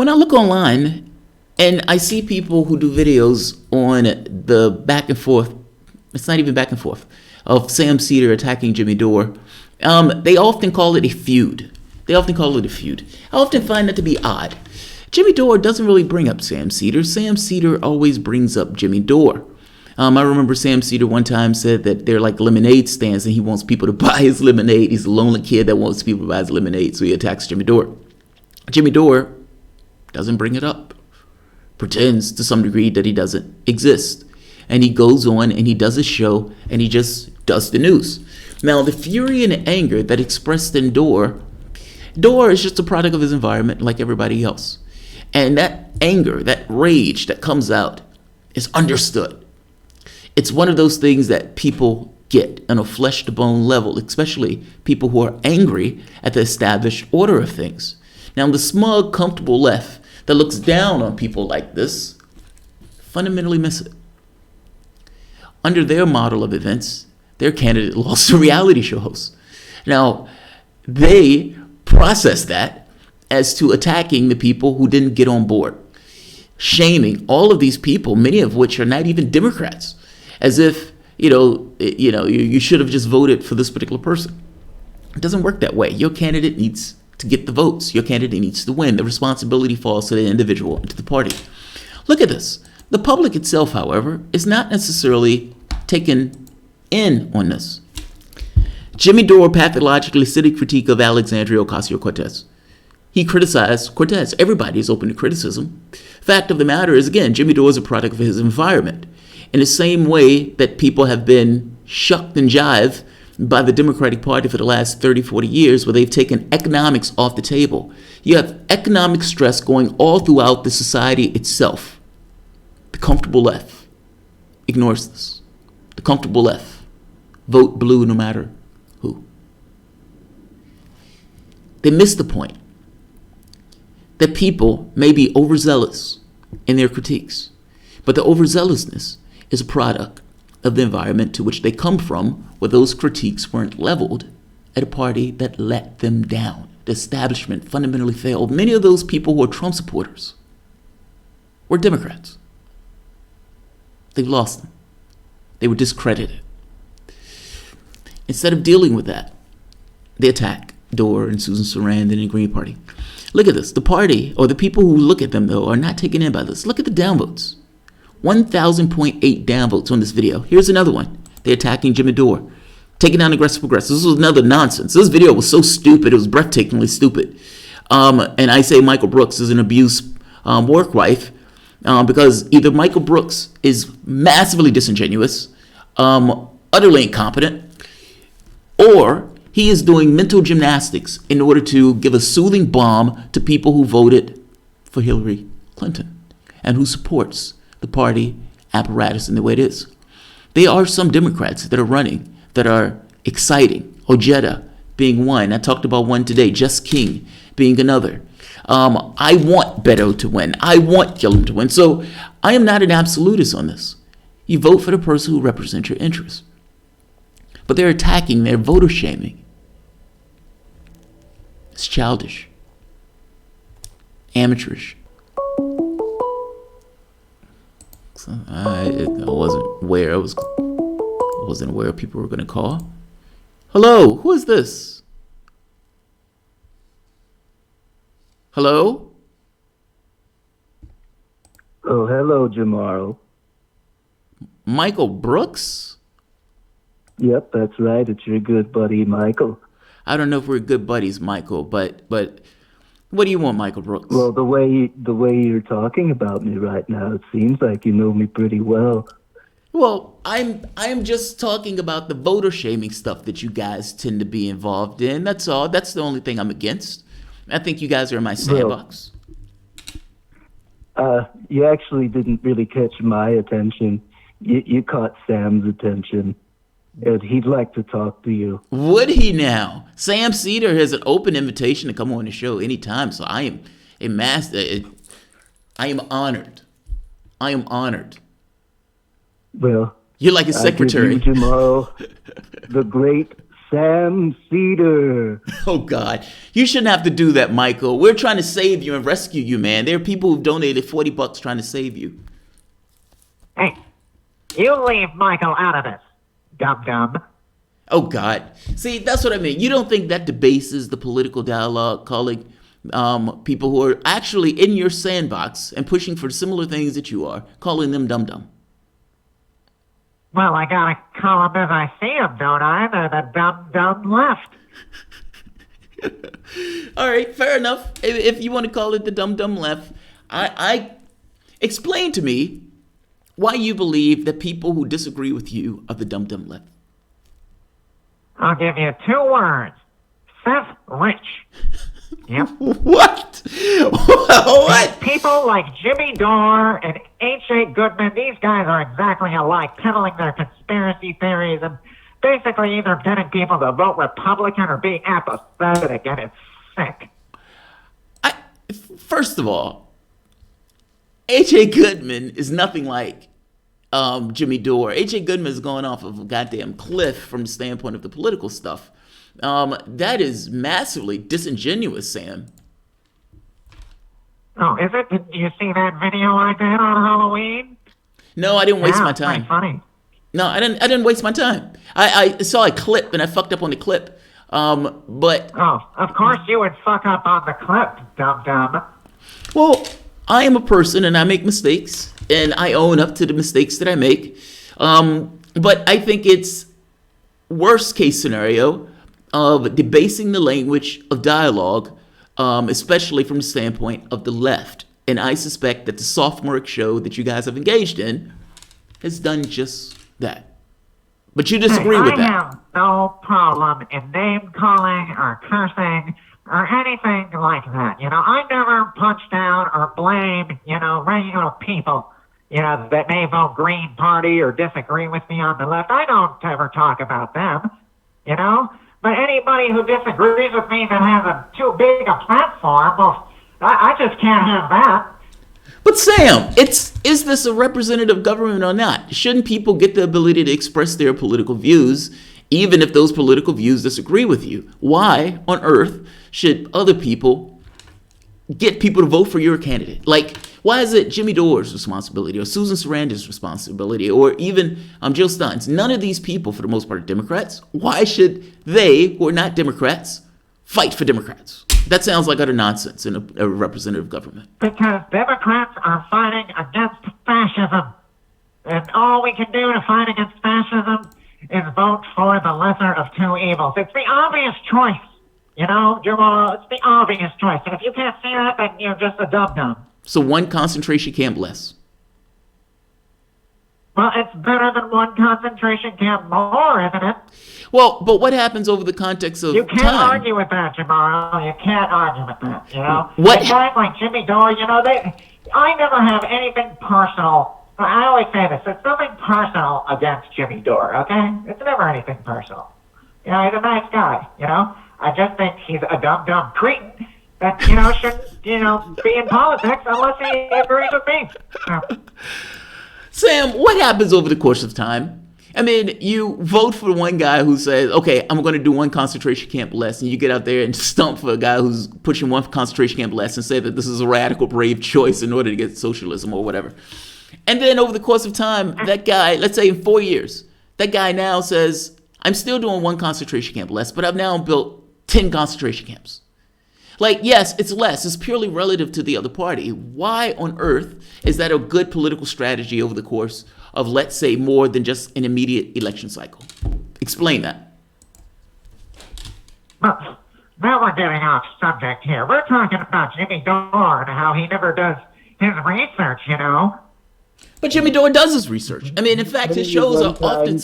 When I look online and I see people who do videos on the back and forth, it's not even back and forth, of Sam Seder attacking Jimmy Dore, they often call it a feud. I often find that to be odd. Jimmy Dore doesn't really bring up Sam Seder. Sam Seder always brings up Jimmy Dore. I remember Sam Seder one time said that they're like lemonade stands and he wants people to buy his lemonade. He's a lonely kid that wants people to buy his lemonade, so he attacks Jimmy Dore. Jimmy Dore doesn't bring it up, pretends to some degree that he doesn't exist. And he goes on and he does a show and he just does the news. Now, the fury and anger that expressed in Dore is just a product of his environment like everybody else. And that anger, that rage that comes out is understood. It's one of those things that people get on a flesh-to-bone level, especially people who are angry at the established order of things. Now, the smug, comfortable left that looks down on people like this fundamentally miss it. Under their model of events, their candidate lost to reality show hosts. Now, they process that as to attacking the people who didn't get on board, shaming all of these people, many of which are not even Democrats, as if, you should have just voted for this particular person. It doesn't work that way. Your candidate needs to get the votes. Your candidate needs to win. The responsibility falls to the individual and to the party. Look at this. The public itself, however, is not necessarily taken in on this. Jimmy Dore pathologically acidic critique of Alexandria Ocasio-Cortez. He criticized Cortez. Everybody is open to criticism. Fact of the matter is, again, Jimmy Dore is a product of his environment. In the same way that people have been shucked and jived by the Democratic Party for the last 30, 40 years, where they've taken economics off the table. You have economic stress going all throughout the society itself. The comfortable left ignores this. The comfortable left vote blue no matter who. They miss the point that people may be overzealous in their critiques, but the overzealousness is a product of the environment to which they come from, where those critiques weren't leveled at a party that let them down. The establishment fundamentally failed. Many of those people who are Trump supporters were Democrats. They've lost them. They were discredited. Instead of dealing with that, they attack Dore and Susan Sarandon and the Green Party. Look at this. The party, or the people who look at them, though, are not taken in by this. Look at the downvotes. 1,000.8 downvotes on this video. Here's another one. They're attacking Jimmy Dore, taking down aggressive progressives. This was another nonsense. This video was so stupid. It was breathtakingly stupid. And I say Michael Brooks is an abuse work wife because either Michael Brooks is massively disingenuous, utterly incompetent, or he is doing mental gymnastics in order to give a soothing balm to people who voted for Hillary Clinton and who supports the party apparatus in the way it is. There are some Democrats that are running that are exciting. Ojeda being one. I talked about one today. Jess King being another. I want Beto to win. I want Gillum to win. So I am not an absolutist on this. You vote for the person who represents your interests. But they're attacking, they're voter shaming. It's childish. Amateurish. So I wasn't aware. I wasn't aware people were going to call. Hello, who is this? Hello? Oh, hello, Jamarl. Michael Brooks? Yep, that's right. It's your good buddy, Michael. I don't know if we're good buddies, Michael, but what do you want, Michael Brooks? Well, the way you're talking about me right now, it seems like you know me pretty well. Well, I'm just talking about the voter shaming stuff that you guys tend to be involved in. That's all. That's the only thing I'm against. I think you guys are in my sandbox. You actually didn't really catch my attention. You caught Sam's attention. And he'd like to talk to you. Would he now? Sam Seder has an open invitation to come on the show anytime, so I am a master. I am honored. I am honored. Well, you're like a secretary. I give you, Jamarl, the great Sam Seder. Oh, God. You shouldn't have to do that, Michael. We're trying to save you and rescue you, man. There are people who've donated $40 trying to save you. Hey, you leave Michael out of this, dum-dum. Oh, God. See, that's what I mean. You don't think that debases the political dialogue, calling people who are actually in your sandbox and pushing for similar things that you are, calling them dum-dum? Well, I gotta call them as I see them, don't I? They're the dum-dum left. All right, fair enough. If you want to call it the dum-dum left, I explain to me why you believe that people who disagree with you are the dum-dum left. I'll give you 2 words. Seth Rich. Yep. What? What? People like Jimmy Dore and H.A. Goodman, these guys are exactly alike, peddling their conspiracy theories and basically either getting people to vote Republican or being apathetic, and it's sick. First of all, H.A. Goodman is nothing like Jimmy Dore. H.A. Goodman is going off of a goddamn cliff from the standpoint of the political stuff. That is massively disingenuous, Sam. Oh, is it? Did you see that video I did on Halloween? No, I didn't waste my Pretty time. funny. No, I didn't waste my time. I saw a clip and I fucked up on the clip. But Oh, of course you would fuck up on the clip, dum-dum. well, I am a person and I make mistakes and I own up to the mistakes that I make. But I think it's worst case scenario of debasing the language of dialogue, especially from the standpoint of the left. And I suspect that the sophomoric show that you guys have engaged in has done just that. But you disagree with I that. have no problem in name calling or cursing or anything like that. You know, I never punch down or blame, regular people, that may vote Green Party or disagree with me on the left. I don't ever talk about them, But anybody who disagrees with me that has too big a platform, well, I just can't have that. But Sam, is this a representative government or not? Shouldn't people get the ability to express their political views, even if those political views disagree with you? Why on earth should other people get people to vote for your candidate? Like, why is it Jimmy Dore's responsibility or Susan Sarandon's responsibility or even Jill Stein's? None of these people, for the most part, are Democrats. Why should they, who are not Democrats, fight for Democrats? That sounds like utter nonsense in a representative government. Because Democrats are fighting against fascism. And all we can do to fight against fascism is vote for the lesser of 2 evils. It's the obvious choice. Jamarl, it's the obvious choice. And if you can't see that, then you're just a dum-dum. So one concentration camp less. Well, it's better than one concentration camp more, isn't it? Well, but what happens over the context of You can't time? argue with that, Jamarl. You can't argue with that, What- And guys like Jimmy Dore, I never have anything personal. I always say this. It's nothing personal against Jimmy Dore, okay? It's never anything personal. He's a nice guy, I just think he's a dumb cretin that, shouldn't, be in politics unless he agrees with me. Sam, what happens over the course of time? I mean, you vote for one guy who says, okay, I'm going to do one concentration camp less, and you get out there and stump for a guy who's pushing one concentration camp less and say that this is a radical, brave choice in order to get socialism or whatever. And then over the course of time, that guy, let's say in 4 years, that guy now says, I'm still doing one concentration camp less, but I've now built 10 concentration camps. Like, yes, it's less. It's purely relative to the other party. Why on earth is that a good political strategy over the course of, let's say, more than just an immediate election cycle? Explain that. Well, now we're getting off subject here. We're talking about Jimmy Dore and how he never does his research, But Jimmy Dore does his research. I mean, in fact, his shows are often...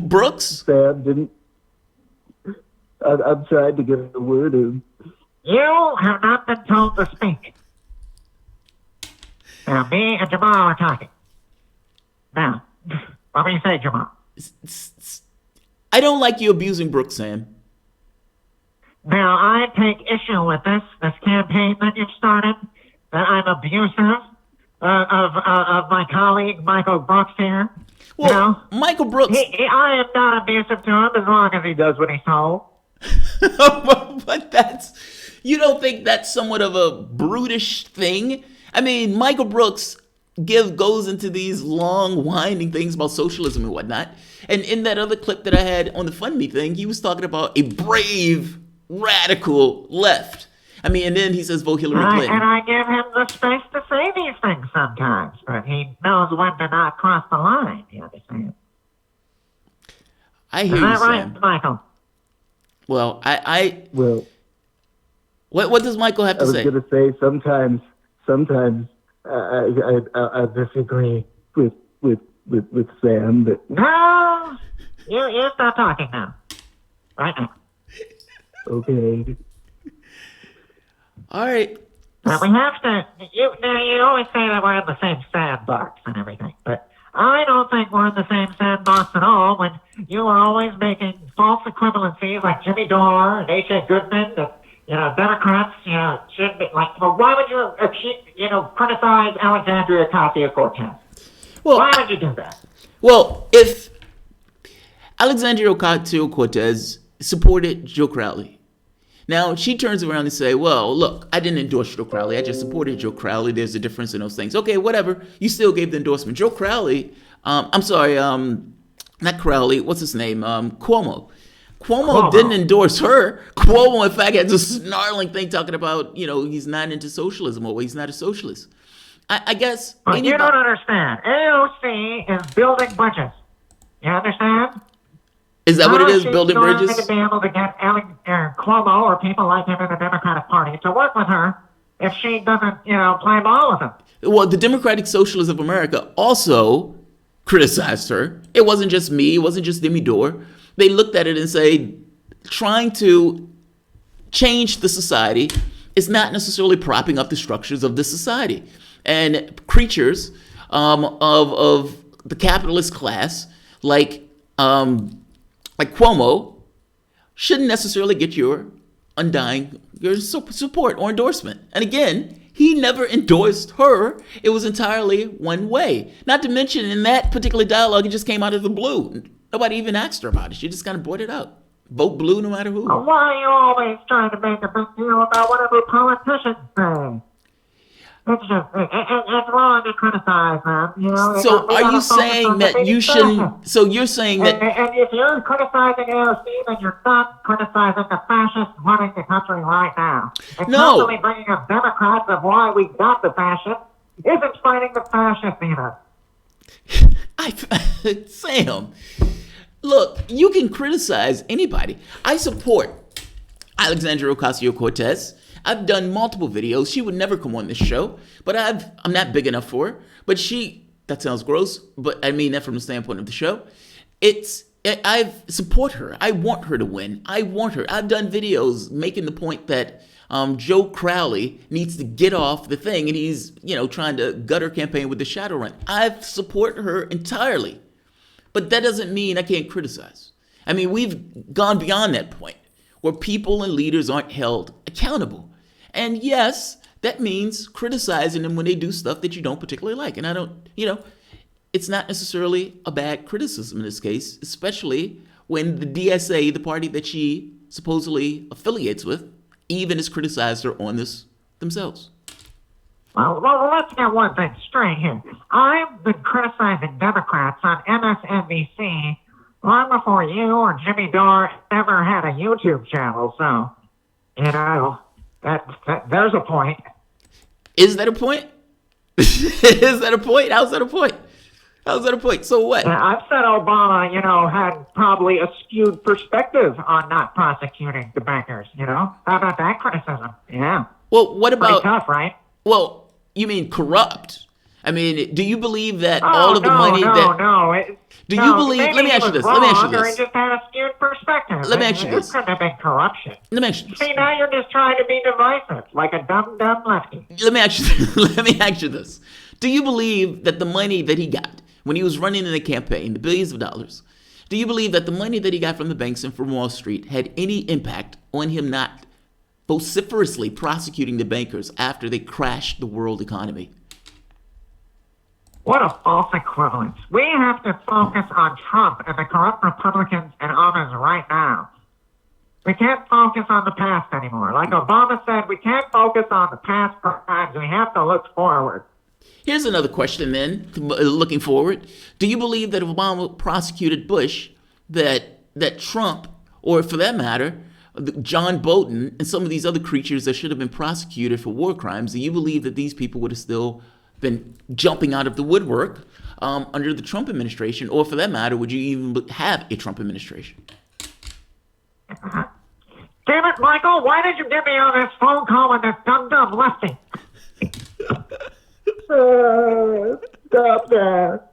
Brooks? Sam didn't. I'm trying to get a word in. You have not been told to speak. Now, me and Jamarl are talking. Now, what do you say, Jamarl? I don't like you abusing Brooks, Sam. Now, I take issue with this campaign that you've started, that I'm abusive, of my colleague Michael Brooks here. Well, You know, Michael Brooks. I am not abusive to him as long as he does what he's told. But you don't think that's somewhat of a brutish thing? I mean, Michael Brooks goes into these long, winding things about socialism and whatnot. And in that other clip that I had on the Fund Me thing, he was talking about a brave, radical left. I mean, and then he says vote Hillary Clinton. And I give him the space to say these things sometimes, but he knows when to not cross the line. You understand? I hear Is you, that right, Sam. Michael? Well, Well, what does Michael have I to was say? going to say sometimes I disagree with Sam, but No, you stop talking now. Right now. okay. All right. But we have to. You always say that we're in the same sandbox and everything, but I don't think we're in the same sandbox at all. When you are always making false equivalencies like Jimmy Dore and H.A. Goodman, that Democrats, should be like. Well, why would you, criticize Alexandria Ocasio-Cortez? Well, Why would you do that? Well, if Alexandria Ocasio-Cortez supported Joe Crowley, now she turns around and say, well, look, I didn't endorse Joe Crowley. I just supported Joe Crowley. There's a difference in those things. Okay, whatever. You still gave the endorsement. Joe Crowley, not Crowley, what's his name? Cuomo. Cuomo didn't endorse her. Cuomo, in fact, had this snarling thing talking about, he's not into socialism or he's not a socialist. I guess. But you don't understand. AOC is building bridges. You understand? Is that what it is, building How is bridges? she going to be able to get Cuomo or people like him in the Democratic Party to work with her if she doesn't, play ball with them? Well, the Democratic Socialists of America also criticized her. It wasn't just me. It wasn't just Demi Dore. They looked at it and say, trying to change the society is not necessarily propping up the structures of the society. And creatures of the capitalist class, like Cuomo, shouldn't necessarily get your support or endorsement. And again, he never endorsed her. It was entirely one way. Not to mention, in that particular dialogue, it just came out of the blue. Nobody even asked her about it. She just kind of brought it up. Vote blue no matter who. Why are you always trying to make a big deal about whatever politicians say? It's wrong to criticize them. So are you saying that you shouldn't? So you're saying that? And if you're criticizing AOC, then you're not criticizing the fascists running the country right now. And No. constantly bringing up Democrats of why we got the fascists isn't fighting the fascists either. Sam, look, you can criticize anybody. I support Alexandria Ocasio-Cortez. I've done multiple videos. She would never come on this show, but I'm not big enough for her. But that sounds gross, but I mean that from the standpoint of the show. I support her. I want her to win. I want her. I've done videos making the point that Joe Crowley needs to get off the thing, and he's trying to gut her campaign with the shadow run. I support her entirely, but that doesn't mean I can't criticize. I mean, we've gone beyond that point where people and leaders aren't held accountable. And yes, that means criticizing them when they do stuff that you don't particularly like. And I don't, it's not necessarily a bad criticism in this case, especially when the DSA, the party that she supposedly affiliates with, even has criticized her on this themselves. Well, let's get one thing straight here. I've been criticizing Democrats on MSNBC long before you or Jimmy Dore ever had a YouTube channel, so, there's a point. Is that a point? Is that a point? How's that a point? How's that a point? So what? I've said Obama, had probably a skewed perspective on not prosecuting the bankers, How about that criticism? Yeah. Well, what Pretty about... tough, right? Well, you mean corrupt? I mean, do you believe that all of the money that... No. Do you believe... Let me ask you this. Let me ask you Or this. he just had a skewed perspective. Let me ask you this. It couldn't have been corruption. Let me ask you this. See, now you're just trying to be divisive, like a dumb lefty. Let me ask you this. Do you believe that the money that he got when he was running in the campaign, the billions of dollars, do you believe that the money that he got from the banks and from Wall Street had any impact on him not vociferously prosecuting the bankers after they crashed the world economy? What a false equivalence. We have to focus on Trump and the corrupt Republicans in office right now. We can't focus on the past anymore. Like Obama said, we can't focus on the past crimes. We have to look forward. Here's another question then, looking forward. Do you believe that if Obama prosecuted Bush, that Trump, or for that matter, John Bolton and some of these other creatures that should have been prosecuted for war crimes, do you believe that these people would have still been jumping out of the woodwork under the Trump administration, or for that matter, would you even have a Trump administration? Damn it, Michael, why did you get me on this phone call with this dumb lefty? Stop that.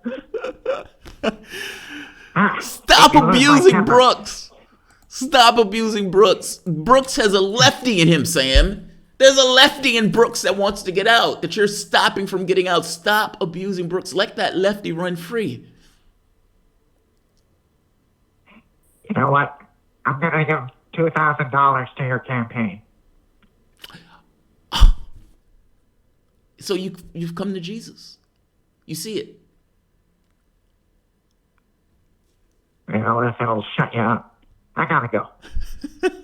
Stop abusing Brooks. Stop abusing Brooks. Brooks has a lefty in him, Sam. There's a lefty in Brooks that wants to get out, that you're stopping from getting out. Stop abusing Brooks. Let that lefty run free. You know what? I'm going to give $2,000 to your campaign. So you've come to Jesus. You see it. You know, if it'll shut you up. I gotta go.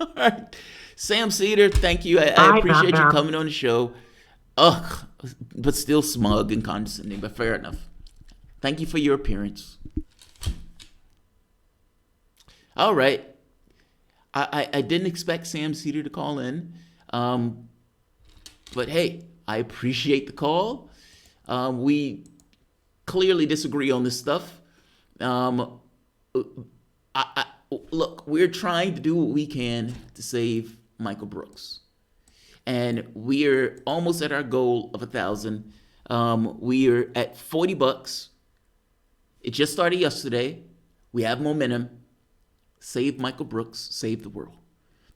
All right. Sam Seder, thank you. I appreciate you coming on the show. Ugh, but still smug and condescending, but fair enough. Thank you for your appearance. All right. I didn't expect Sam Seder to call in. But hey, I appreciate the call. We clearly disagree on this stuff. Look, we're trying to do what we can to save Michael Brooks. And we're almost at our goal of 1,000. We are at $40. It just started yesterday. We have momentum. Save Michael Brooks, save the world.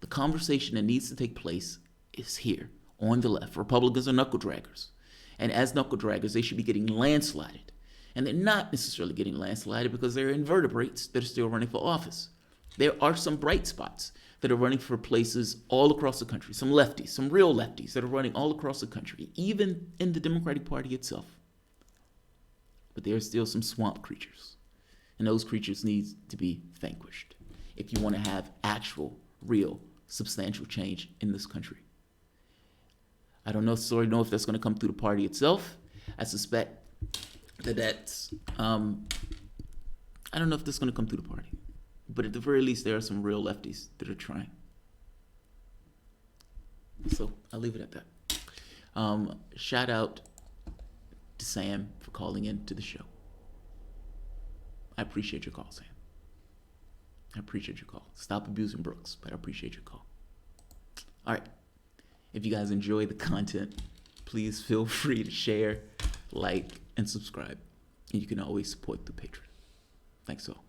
The conversation that needs to take place is here on the left. Republicans are knuckle draggers. And as knuckle draggers, they should be getting landslided. And they're not necessarily getting landslided because they're invertebrates that are still running for office. There are some bright spots that are running for places all across the country. Some lefties, some real lefties that are running all across the country, even in the Democratic Party itself. But there are still some swamp creatures. And those creatures need to be vanquished if you want to have actual, real, substantial change in this country. I don't necessarily know if that's going to come through the party itself. I suspect that's, I don't know if that's going to come through the party. But at the very least, there are some real lefties that are trying. So I'll leave it at that. Shout out to Sam for calling in to the show. I appreciate your call, Sam. I appreciate your call. Stop abusing Brooks, but I appreciate your call. All right. If you guys enjoy the content, please feel free to share, like, and subscribe. And you can always support the Patreon. Thanks all.